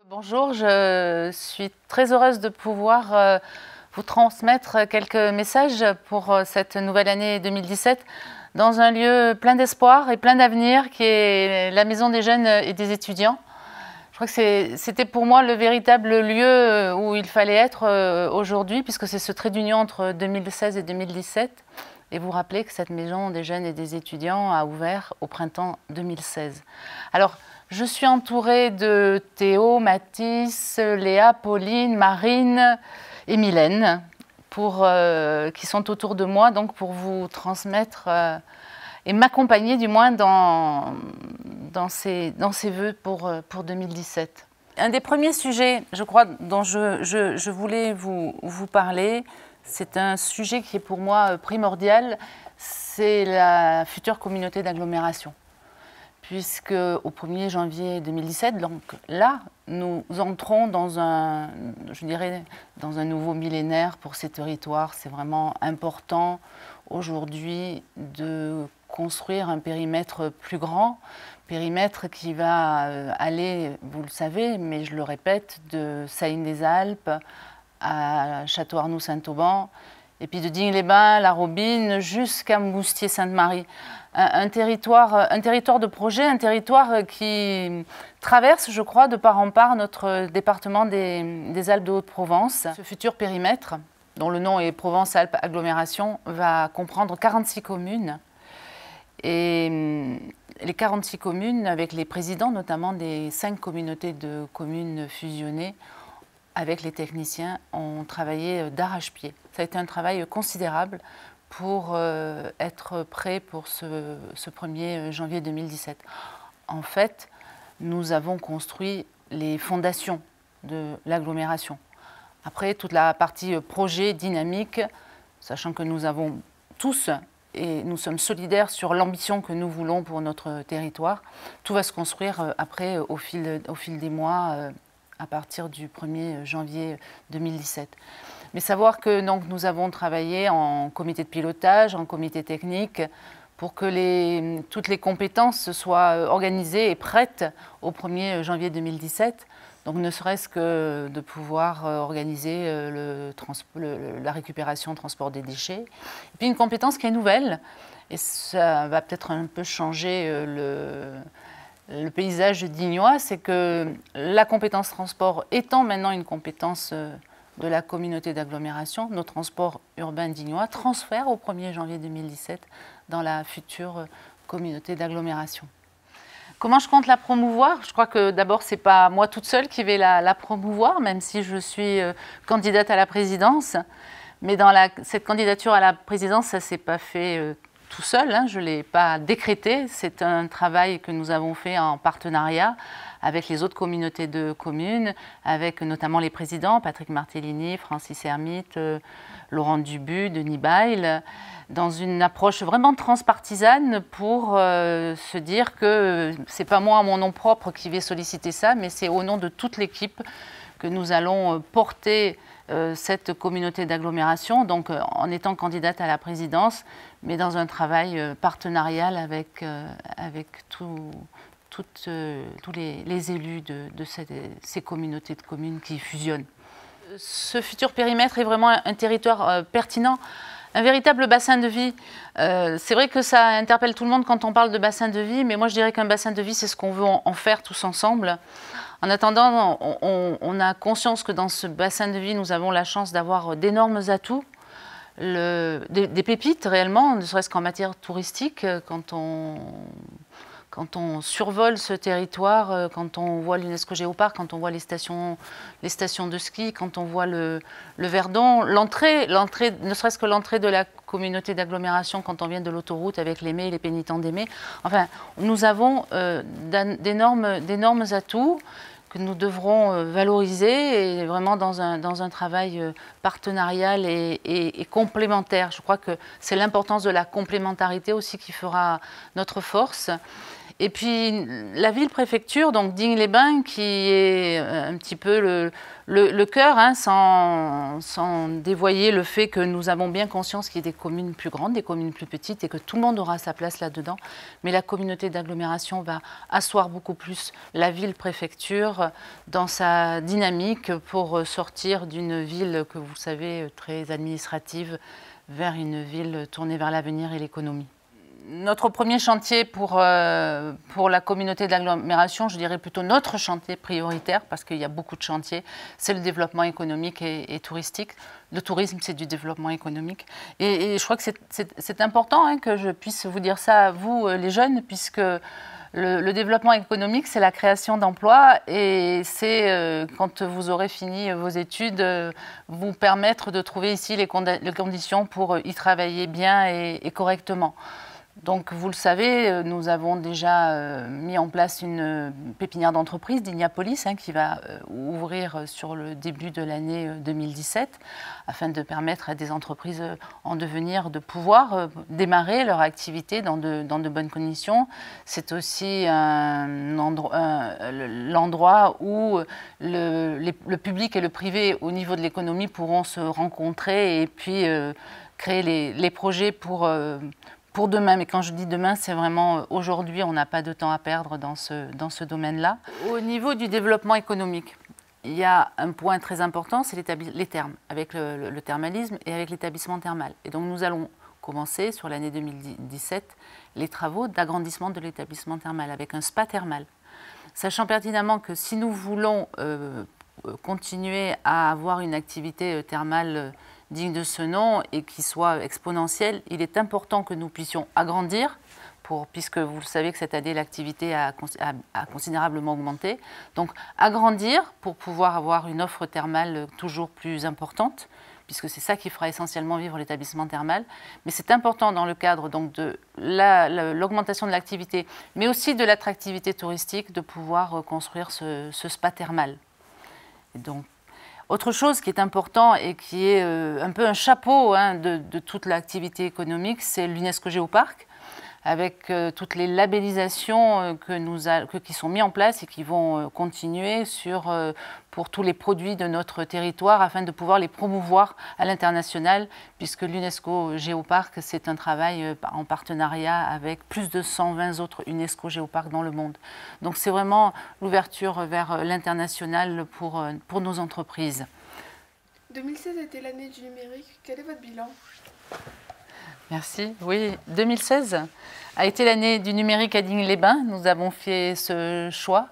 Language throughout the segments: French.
Bonjour, je suis très heureuse de pouvoir vous transmettre quelques messages pour cette nouvelle année 2017 dans un lieu plein d'espoir et plein d'avenir qui est la Maison des Jeunes et des Étudiants. Je crois que c'était pour moi le véritable lieu où il fallait être aujourd'hui, puisque c'est ce trait d'union entre 2016 et 2017. Et vous rappelez que cette Maison des Jeunes et des Étudiants a ouvert au printemps 2016. Alors, je suis entourée de Théo, Mathis, Léa, Pauline, Marine et Mylène qui sont autour de moi donc pour vous transmettre et m'accompagner du moins dans ces vœux pour 2017. Un des premiers sujets, je crois, dont je voulais vous parler, c'est un sujet qui est pour moi primordial, c'est la future communauté d'agglomération. Puisque au 1er janvier 2017, donc là, nous entrons dans un nouveau millénaire pour ces territoires. C'est vraiment important aujourd'hui de construire un périmètre plus grand, périmètre qui va aller, vous le savez, mais je le répète, de Saïnes-les-Alpes à Château-Arnoux-Saint-Auban, et puis de Digne-les-Bains, La Robine, jusqu'à Moustier-Sainte-Marie. Un territoire de projet, un territoire qui traverse, je crois, de part en part notre département des Alpes de Haute-Provence. Ce futur périmètre, dont le nom est Provence-Alpes Agglomération, va comprendre 46 communes. Et les 46 communes, avec les présidents notamment des 5 communautés de communes fusionnées, avec les techniciens, ont travaillé d'arrache-pied. Ça a été un travail considérable pour être prêt pour ce 1er janvier 2017. En fait, nous avons construit les fondations de l'agglomération. Après, toute la partie projet dynamique, sachant que nous avons tous, et nous sommes solidaires sur l'ambition que nous voulons pour notre territoire, tout va se construire après au fil des mois, à partir du 1er janvier 2017. Mais savoir que donc, nous avons travaillé en comité de pilotage, en comité technique, pour que toutes les compétences soient organisées et prêtes au 1er janvier 2017. Donc ne serait-ce que de pouvoir organiser la récupération, le transport des déchets. Et puis une compétence qui est nouvelle, et ça va peut-être un peu changer le paysage dignois, c'est que la compétence transport étant maintenant une compétence de la communauté d'agglomération, nos transports urbains dignois transfèrent au 1er janvier 2017 dans la future communauté d'agglomération. Comment je compte la promouvoir? Je crois que d'abord, ce n'est pas moi toute seule qui vais la promouvoir, même si je suis candidate à la présidence. Mais dans cette candidature à la présidence, ça ne s'est pas fait tout seul, hein, je ne l'ai pas décrété. C'est un travail que nous avons fait en partenariat avec les autres communautés de communes, avec notamment les présidents, Patrick Martellini, Francis Hermite, Laurent Dubu, Denis Bail, dans une approche vraiment transpartisane pour se dire que ce n'est pas moi, à mon nom propre, qui vais solliciter ça, mais c'est au nom de toute l'équipe que nous allons porter cette communauté d'agglomération, donc en étant candidate à la présidence, mais dans un travail partenarial avec tous les élus de ces communautés de communes qui fusionnent. Ce futur périmètre est vraiment un territoire pertinent, un véritable bassin de vie. C'est vrai que ça interpelle tout le monde quand on parle de bassin de vie, mais moi je dirais qu'un bassin de vie, c'est ce qu'on veut en faire tous ensemble. En attendant, on a conscience que dans ce bassin de vie, nous avons la chance d'avoir d'énormes atouts, des pépites réellement, ne serait-ce qu'en matière touristique, quand on survole ce territoire, quand on voit l'UNESCO Géoparc, quand on voit les stations de ski, quand on voit le Verdon, l'entrée, ne serait-ce que l'entrée de la communauté d'agglomération quand on vient de l'autoroute avec les mets et les pénitents des mets. Enfin, nous avons d'énormes atouts que nous devrons valoriser et vraiment dans un travail partenarial et complémentaire. Je crois que c'est l'importance de la complémentarité aussi qui fera notre force. Et puis la ville-préfecture, donc Digne-les-Bains, qui est un petit peu le cœur, hein, sans dévoyer le fait que nous avons bien conscience qu'il y a des communes plus grandes, des communes plus petites, et que tout le monde aura sa place là-dedans. Mais la communauté d'agglomération va asseoir beaucoup plus la ville-préfecture dans sa dynamique pour sortir d'une ville que vous savez très administrative vers une ville tournée vers l'avenir et l'économie. Notre premier chantier pour la communauté d'agglomération, je dirais plutôt notre chantier prioritaire, parce qu'il y a beaucoup de chantiers, c'est le développement économique et touristique. Le tourisme, c'est du développement économique. Et je crois que c'est important, hein, que je puisse vous dire ça à vous, les jeunes, puisque le développement économique, c'est la création d'emplois et c'est, quand vous aurez fini vos études, vous permettre de trouver ici les conditions pour y travailler bien et correctement. Donc, vous le savez, nous avons déjà mis en place une pépinière d'entreprise d'Ignapolis, hein, qui va ouvrir sur le début de l'année 2017, afin de permettre à des entreprises en devenir de pouvoir démarrer leur activité dans de bonnes conditions. C'est aussi l'endroit où le public et le privé au niveau de l'économie pourront se rencontrer et puis créer les projets pour demain. Mais quand je dis demain, c'est vraiment aujourd'hui, on n'a pas de temps à perdre dans ce domaine-là. Au niveau du développement économique, il y a un point très important, c'est les thermes, avec le thermalisme et avec l'établissement thermal. Et donc nous allons commencer sur l'année 2017 les travaux d'agrandissement de l'établissement thermal avec un spa thermal. Sachant pertinemment que si nous voulons continuer à avoir une activité thermale digne de ce nom et qui soit exponentielle, il est important que nous puissions agrandir, puisque vous le savez que cette année l'activité a considérablement augmenté. Donc agrandir pour pouvoir avoir une offre thermale toujours plus importante, puisque c'est ça qui fera essentiellement vivre l'établissement thermal. Mais c'est important dans le cadre donc, de l'augmentation de l'activité, mais aussi de l'attractivité touristique, de pouvoir construire ce spa thermal. Et donc, autre chose qui est important et qui est un peu un chapeau, hein, de toute l'activité économique, c'est l'UNESCO Géoparc, avec toutes les labellisations qui sont mises en place et qui vont continuer pour tous les produits de notre territoire afin de pouvoir les promouvoir à l'international, puisque l'UNESCO Géoparc, c'est un travail en partenariat avec plus de 120 autres UNESCO Géoparcs dans le monde. Donc c'est vraiment l'ouverture vers l'international pour nos entreprises. 2016 a été l'année du numérique. Quel est votre bilan ? Merci. Oui, 2016 a été l'année du numérique à Digne-les-Bains. Nous avons fait ce choix.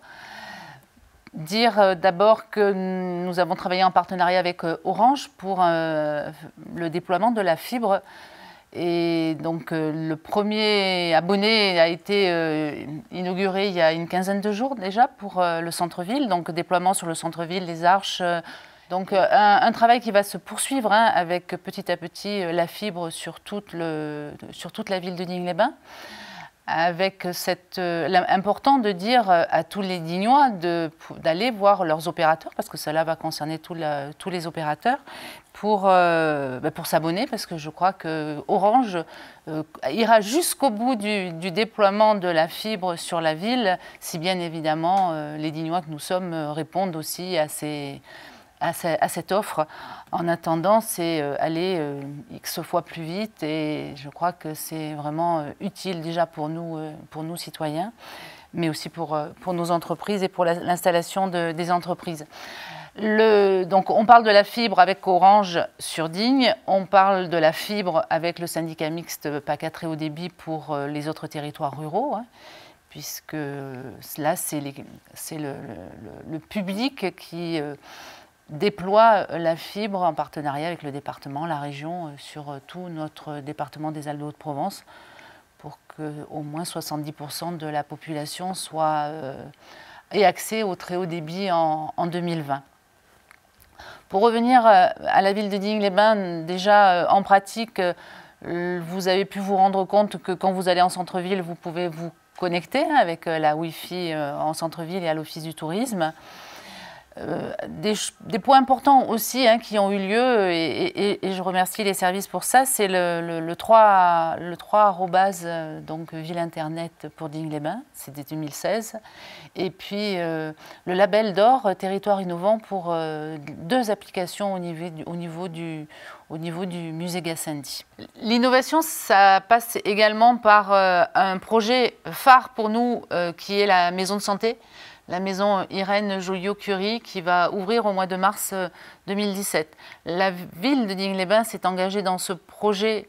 Dire d'abord que nous avons travaillé en partenariat avec Orange pour le déploiement de la fibre. Et donc le premier abonné a été inauguré il y a une quinzaine de jours déjà pour le centre-ville. Donc déploiement sur le centre-ville, les Arches. Donc un travail qui va se poursuivre, hein, avec petit à petit la fibre sur toute la ville de Digne-les-Bains, avec l'important de dire à tous les Dignois d'aller voir leurs opérateurs, parce que cela va concerner tous les opérateurs, pour s'abonner, parce que je crois que Orange ira jusqu'au bout du déploiement de la fibre sur la ville, si bien évidemment les Dignois que nous sommes répondent aussi à cette offre. En attendant, c'est aller X fois plus vite et je crois que c'est vraiment utile déjà pour nous citoyens, mais aussi pour nos entreprises et pour l'installation des entreprises. Donc on parle de la fibre avec Orange sur Digne, on parle de la fibre avec le syndicat mixte PACA très haut débit pour les autres territoires ruraux, hein, puisque là c'est le public qui déploie la fibre en partenariat avec le département, la région, sur tout notre département des Alpes de Haute-Provence, pour qu'au moins 70% de la population ait accès au très haut débit en 2020. Pour revenir à la ville de Digne-les-Bains, déjà en pratique, vous avez pu vous rendre compte que quand vous allez en centre-ville, vous pouvez vous connecter avec la Wi-Fi en centre-ville et à l'Office du tourisme. Des points importants aussi hein, qui ont eu lieu, et je remercie les services pour ça, c'est le 3 donc ville internet pour Digne-les-Bains, c'était 2016, et puis le label d'or territoire innovant pour 2 applications au niveau du musée Gassendi. L'innovation, ça passe également par un projet phare pour nous qui est la maison de santé. La maison Irène Joliot-Curie qui va ouvrir au mois de mars 2017. La ville de Digne-les-Bains s'est engagée dans ce projet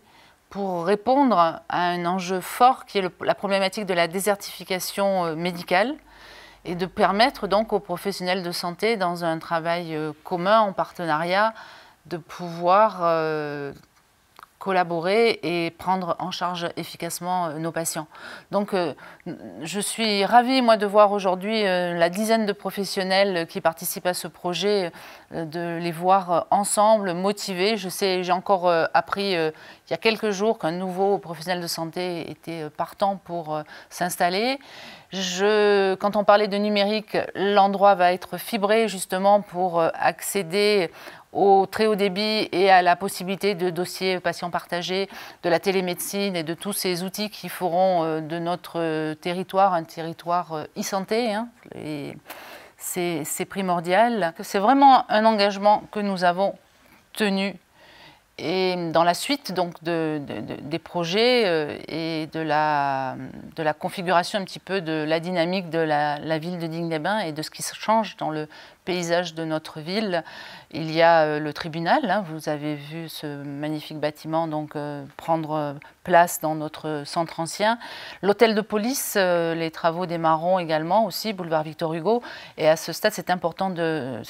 pour répondre à un enjeu fort qui est la problématique de la désertification médicale et de permettre donc aux professionnels de santé, dans un travail commun, en partenariat, de pouvoir collaborer et prendre en charge efficacement nos patients. Donc je suis ravie moi de voir aujourd'hui la dizaine de professionnels qui participent à ce projet, de les voir ensemble, motivés. Je sais, j'ai encore appris il y a quelques jours qu'un nouveau professionnel de santé était partant pour s'installer. Quand on parlait de numérique, l'endroit va être fibré justement pour accéder au très haut débit et à la possibilité de dossiers patients partagés, de la télémédecine et de tous ces outils qui feront de notre territoire un territoire e-santé. Hein, c'est primordial. C'est vraiment un engagement que nous avons tenu. Et dans la suite donc, des projets et de la configuration un petit peu de la dynamique de la ville de Digne-les-Bains et de ce qui se change dans le paysage de notre ville, il y a le tribunal. Hein, vous avez vu ce magnifique bâtiment donc, prendre place dans notre centre ancien. L'hôtel de police, les travaux démarreront également aussi, boulevard Victor Hugo. Et à ce stade, c'est important de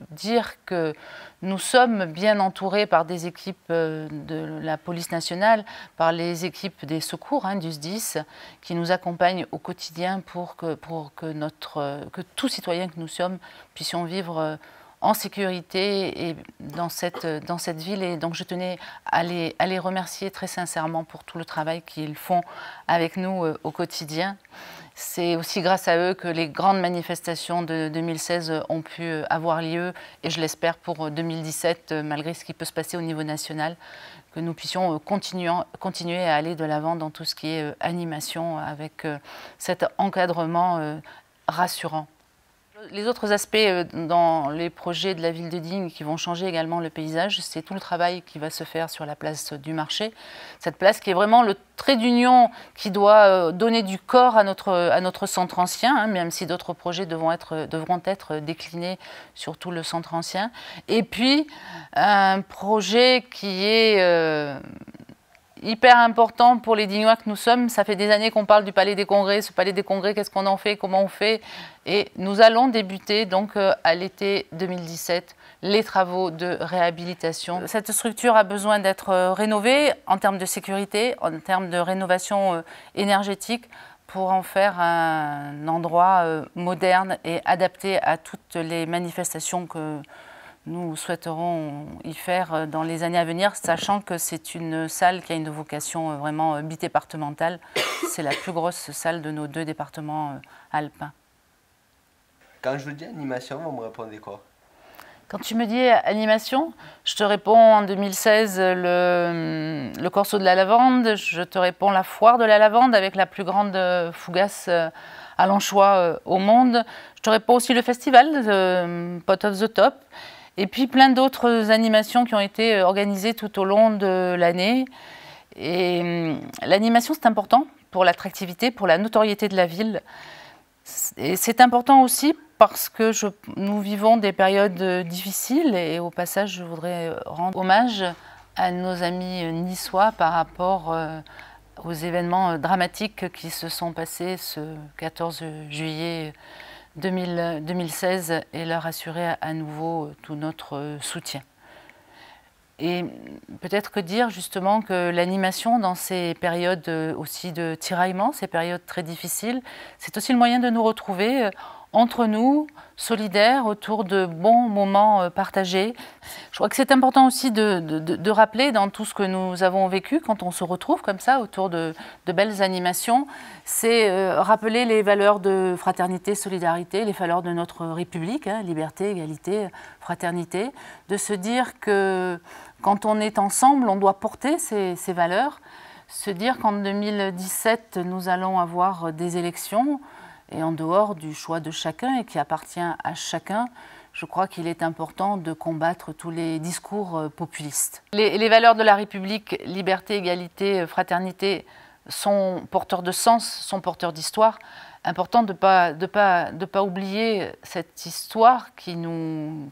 dire que nous sommes bien entourés par des équipes de la police nationale, par les équipes des secours hein, du SDIS, qui nous accompagnent au quotidien pour que tout citoyen que nous sommes puissions vivre en sécurité et dans cette ville. Et donc je tenais à les remercier très sincèrement pour tout le travail qu'ils font avec nous au quotidien. C'est aussi grâce à eux que les grandes manifestations de 2016 ont pu avoir lieu, et je l'espère pour 2017, malgré ce qui peut se passer au niveau national, que nous puissions continuer à aller de l'avant dans tout ce qui est animation avec cet encadrement rassurant. Les autres aspects dans les projets de la ville de Digne qui vont changer également le paysage, c'est tout le travail qui va se faire sur la place du marché. Cette place qui est vraiment le trait d'union qui doit donner du corps à notre centre ancien, hein, même si d'autres projets devront être déclinés sur tout le centre ancien. Et puis, un projet qui est hyper important pour les Dignois que nous sommes. Ça fait des années qu'on parle du Palais des Congrès. Ce Palais des Congrès, qu'est-ce qu'on en fait, comment on fait? Et nous allons débuter donc à l'été 2017 les travaux de réhabilitation. Cette structure a besoin d'être rénovée en termes de sécurité, en termes de rénovation énergétique, pour en faire un endroit moderne et adapté à toutes les manifestations que nous souhaiterons y faire dans les années à venir, sachant que c'est une salle qui a une vocation vraiment bidépartementale. C'est la plus grosse salle de nos 2 départements alpins. Quand je vous dis animation, vous me répondez quoi? Quand tu me dis animation, je te réponds en 2016 le Corso de la lavande, je te réponds la foire de la lavande avec la plus grande fougasse à l'anchois au monde. Je te réponds aussi le festival Pot of the Top. Et puis plein d'autres animations qui ont été organisées tout au long de l'année. Et l'animation, c'est important pour l'attractivité, pour la notoriété de la ville. Et c'est important aussi parce que nous vivons des périodes difficiles. Et au passage, je voudrais rendre hommage à nos amis niçois par rapport aux événements dramatiques qui se sont passés ce 14 juillet 2016 et leur assurer à nouveau tout notre soutien. Et peut-être que dire justement que l'animation dans ces périodes aussi de tiraillement, ces périodes très difficiles, c'est aussi le moyen de nous retrouver entre nous, solidaires, autour de bons moments partagés. Je crois que c'est important aussi de rappeler dans tout ce que nous avons vécu, quand on se retrouve comme ça autour de belles animations, c'est rappeler les valeurs de fraternité, solidarité, les valeurs de notre République, hein, liberté, égalité, fraternité, de se dire que quand on est ensemble, on doit porter ces valeurs, se dire qu'en 2017, nous allons avoir des élections, et en dehors du choix de chacun et qui appartient à chacun, je crois qu'il est important de combattre tous les discours populistes. Les valeurs de la République, liberté, égalité, fraternité, sont porteurs de sens, sont porteurs d'histoire. Important de ne pas oublier cette histoire qui nous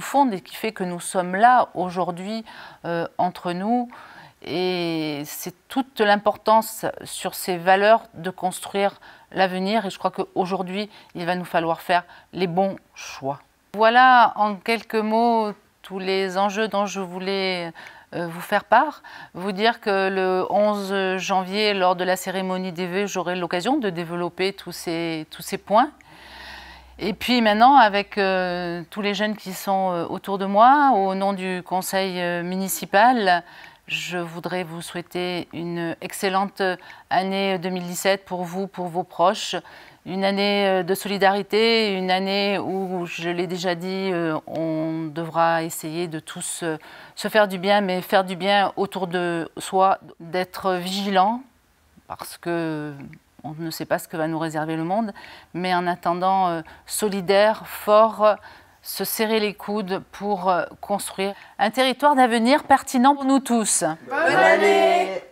fonde et qui fait que nous sommes là aujourd'hui entre nous. Et c'est toute l'importance sur ces valeurs de construire l'avenir. Et je crois qu'aujourd'hui, il va nous falloir faire les bons choix. Voilà en quelques mots tous les enjeux dont je voulais vous faire part. Vous dire que le 11 janvier, lors de la cérémonie des vœux, j'aurai l'occasion de développer tous ces points. Et puis maintenant, avec tous les jeunes qui sont autour de moi, au nom du conseil municipal, je voudrais vous souhaiter une excellente année 2017 pour vous, pour vos proches. Une année de solidarité, une année où, je l'ai déjà dit, on devra essayer de tous se faire du bien, mais faire du bien autour de soi, d'être vigilant, parce que on ne sait pas ce que va nous réserver le monde, mais en attendant, solidaire, fort, se serrer les coudes pour construire un territoire d'avenir pertinent pour nous tous. Bonne année!